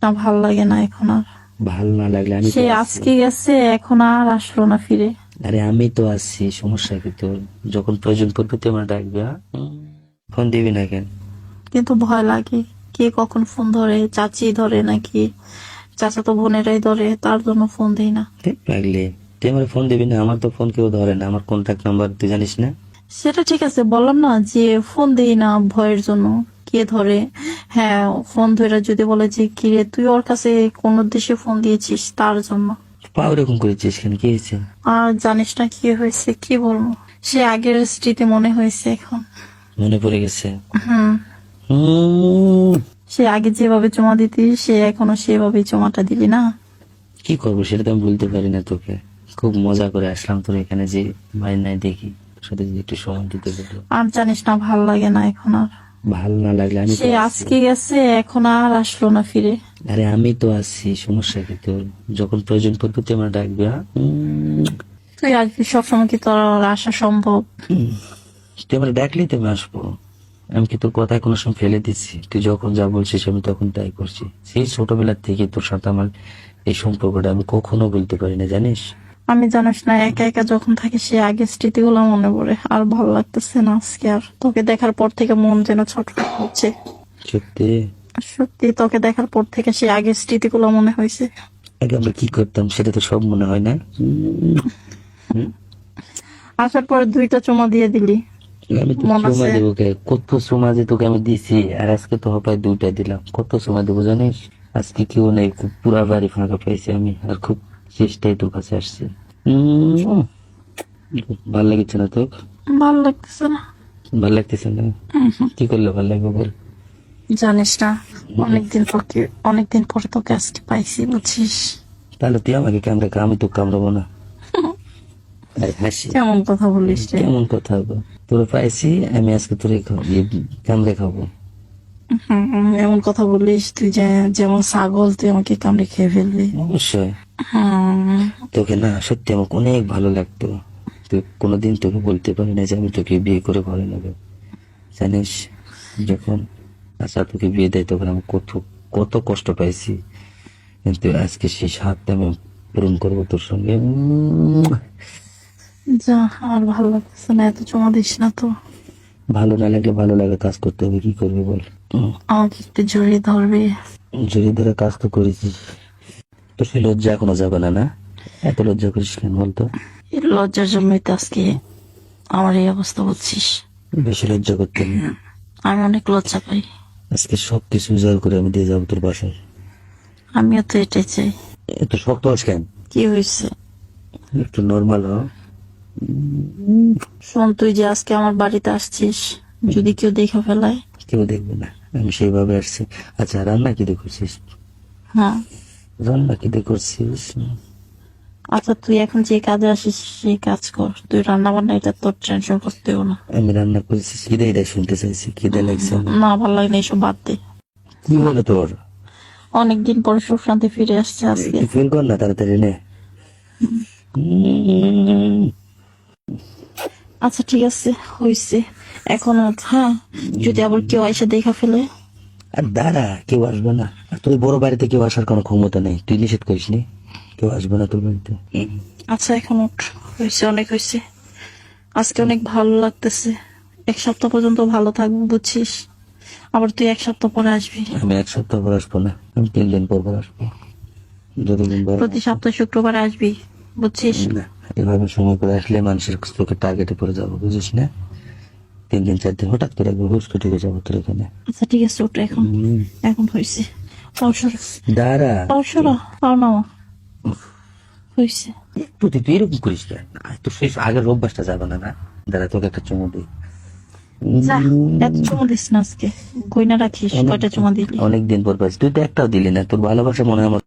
না, ভাল লাগে না এখন আর। ভাল না লাগলে আমি সে তো আছি। আজকে গেছে, এখন আর আসলো না ফিরে। আরে আমি তো আছি, সমস্যা কি তোর? যখন প্রয়োজন পড়বে তুই আমার ডাকবি, হ্যাঁ? ফোন দিবি না কেন? কিন্তু ভয় লাগে, কে কখন ফোন ধরে, চাচি ধরে নাকি চাচাতো বোনেরাই ধরে, তার জন্য ফোন দেই না। ঠিক লাগলে তুই আমার ফোন দিবি না? আমার তো ফোন কেউ ধরে না, আমার কন্ট্যাক্ট নাম্বার তুই জানিস না? সেটা ঠিক আছে, বললাম না যে ফোন দেই না ভয়ের জন্য। কে ধরে? হ্যাঁ, ফোন ধরে যদি বলে যে কি রে তুই ওর কাছে কোন উদ্দেশ্যে ফোন দিয়েছিস, তার জন্য। পা ওরকম করেছিস কেন, কি হয়েছে? আর জানিস না কি হয়েছে, কি বলবো, সে আগের স্মৃতি মনে হয়েছে এখন। মনে পড়ে গেছে? হুম। হুম, সে আগে যেভাবে জমা দিতি, সে এখনো সেভাবেই জমাটা দিবি না। কি করবো সেটা তো আমি বলতে পারি না তোকে। খুব মজা করে আসলাম তোর এখানে, যে ভাই নাই দেখি তোর সাথে যদি একটু সময় দিতে পারবো। আর জানিস না, ভাল লাগে না এখন আর। ভাল না লাগলে আমি সে তো আছি। আজকে গেছে, এখন আর আসলো না ফিরে। আরে আমি তো আছি, সমস্যা কি তোর? যখন প্রয়োজন পড়বে তুই আমার ডাকবি, হ্যাঁ? তুই আসবি সবসময়, কি তোর আর আসা সম্ভব? তুই আমার ডাকলেই তো আমি আসবো। আমি কি তোর কথায় কোনো সময় ফেলে দিচ্ছি? তুই যখন যা বলছিস আমি তখন তাই করছি। সেই ছোটবেলার থেকে তোর সাথে আমার এই সম্পর্কটা আমি কখনো বলতে পারি না, জানিস? আমি জানিস না, একা একা যখন থাকি সে আগের স্মৃতিগুলো মনে পড়ে, আর ভালো লাগতেছে না আজকে আর। তোকে দেখার পর থেকে মন যেন ছটফট করছে। সত্যি? সত্যি, তোকে দেখার পর থেকে সে আগের স্মৃতিগুলো মনে হয়েছে। আগে আমরা কি করতাম সেটা তো সব মনে হয় না? আসার পরে 2টা চুমা দিয়ে দিলি, আমি তো মন চুমা আছে? দেবো কে? কত চুমা যে তোকে আমি দিছি, আর আজকে তো হপায় 2টা দিলাম। কত চুমা দেবো জানিস? আজকে কেউ নেই, খুব পুরা বাড়ি ফাঁকা পাইছি আমি, আর খুব চেষ্টায় তোর কাছে আসছে। ভাল লাগছে না তোর? ভালো লাগতেছে না। ভাল লাগতেছে না? কি করলে ভাল লাগবে বল? জানিস না, অনেকদিন পরে তোকে আজকে পাইছি, বুঝছিস? তাহলে তুই আমাকে কামড়ে খা, আমি তো কামড়াবো না। আরে হাসি, কেমন কথা বলিস রে? কেমন কথা হবে? তোরে পাইছি, আমি আজকে তোরে কামড়ে খাবো। এমন কথা বলিস তুই, যে যেমন ছাগল তুই আমাকে কামড়ে খেয়ে ফেলবি। অবশ্যই। হুম। তোকে না সত্যি আমাকে অনেক ভালো লাগতো। তুই কোনোদিন তোকে বলতে পারি না যে আমি তোকে বিয়ে করে ঘরে নেবো, জানিস? যখন আশা তোকে বিয়ে দেয় তখন আমি কত কত কষ্ট পাইছি, কিন্তু আজকে সেই স্বাদটা আমি পূরণ করবো তোর সঙ্গে। যা, আর ভালো লাগতেছে না, এত জমা দিস না তো। ভালো না লাগলে ভালো লাগে কাজ করতে হবে, কি করবি বল? আমাকে একটু জড়িয়ে ধরবি। জড়িয়ে ধরে কাজ তো করেছিস, তো সে লজ্জা এখনো যাবে না, না? এত লজ্জা করিস কেন বলতো? এর লজ্জার জন্যই তো আজকে আমার এই অবস্থা, বুঝছিস? বেশি লজ্জা করতে নেই। আমি অনেক লজ্জা পাই। আজকে সবকিছু উজাড় করে আমি দিয়ে যাবো তোর বাসায়। আমিও তো এটাই চাই। এত শক্ত আছ কেন? কি হয়েছে? একটু নর্মাল হ। শোন, তুই যে আজকে আমার বাড়িতে আসছিস, যদি কেউ দেখে ফেলায়? কেউ দেখবে না, আমি সেইভাবে আসছি। আচ্ছা, রান্না কি দিয়ে করছিস? হ্যাঁ। রান্না কি দিয়ে করছিস? আচ্ছা, তুই এখন যে কাজে আসিস সেই কাজ কর, তুই রান্না বান্না এটা তোর টেনশন করতেও না। আমি রান্না করেছি, খিদে এটা শুনতে চাইছি, খিদে লাগছে আমার। না, ভালো লাগে না, এসব বাদ দে। কি বলে তোর? অনেকদিন পরে সুখ শান্তি ফিরে আসছে আজকে। একটু ফিল কর না তাড়াতাড়ি নে। উম, আচ্ছা ঠিক আছে, হয়েছে। এখন হ্যাঁ, যদি আবার কেউ এসে দেখা ফেলে? আর দাঁড়া, কেউ আসবে না। আর তোর বড় বাড়িতে কেউ আসার কোনো ক্ষমতা নেই, তুই নিষেধ করিস নি। কেউ আসবে না তোর বাড়িতে। আচ্ছা এখন উঠ, হয়েছে, অনেক হয়েছে। আজকে অনেক ভালো লাগতেছে। 1 সপ্তাহ পর্যন্ত ভালো থাকবো, বুঝছিস? আবার তুই 1 সপ্তাহ পরে আসবি। আমি 1 সপ্তাহ পর আসবো না, আমি 3 দিন পর পর আসবো। যতদিন পর প্রতি সপ্তাহে শুক্রবার আসবি, বুঝছিস? না, এভাবে সময় করে আসলে মানুষের চোখে টার্গেটে পড়ে যাবো, বুঝিস না? 3 দিন 4 দিন হঠাৎ করে একবার হুস করে ঢুকে যাবো তোর এখানে। আচ্ছা ঠিক আছে, ওটা এখন, এখন হয়েছে। পাও সরা, দাঁড়া, পাও সরা, পাও নামা, হয়েছে। একটু তুই এরকম করিস কেন? তোর সেই আগের অভ্যাসটা যাবে না, না? দাঁড়া, তোকে একটা চুমু দিই। যা, এত চুমা দিস না আজকে। কই না রাখিস, কয়টা চুমা দিলি? অনেকদিন পর পাইছি, তুই তো একটাও দিলি না। তোর ভালোবাসা মনে হয় আমার